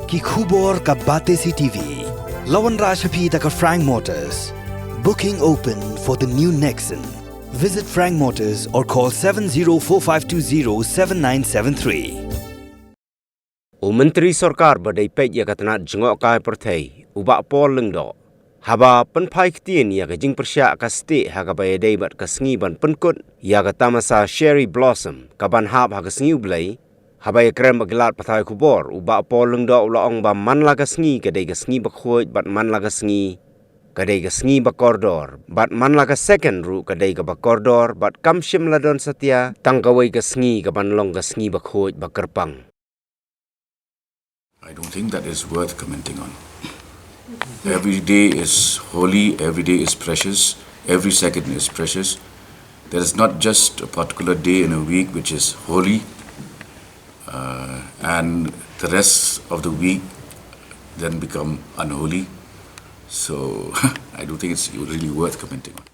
ki khubor ka bate si TV. Lawan Rashaphi taka Frank Motors. Booking open for the new Nexon. Visit Frank Motors or call 7045207973. Menteri Sarkar badai pek ya katna jengok kai pertai ubak pol lengdo. Haba penpai ketien ya ke jing persyak ka Stieh ha ka bayadai bat ka Sngi ban penkut ya ka tamasa cherry blossom ka ban hap ha ka Sngi ublai. Haba ya krem bagelat patai kubor ubak pol lengdo ulaong ba Manla ka Sngi kadai ka Sngi Bakhuid bat Manla ka Sngi. Kadai ka Sngi bakordor bat Manla ka second ru kadai ka bakordor bat kamshim ladon satya tangkawai ka Sngi ka ban long ka Sngi Bakhuid bakerpang. I don't think that is worth commenting on. Every day is holy, every day is precious, every second is precious. There is not just a particular day in a week which is holy, and the rest of the week then become unholy. So I don't think it's really worth commenting on.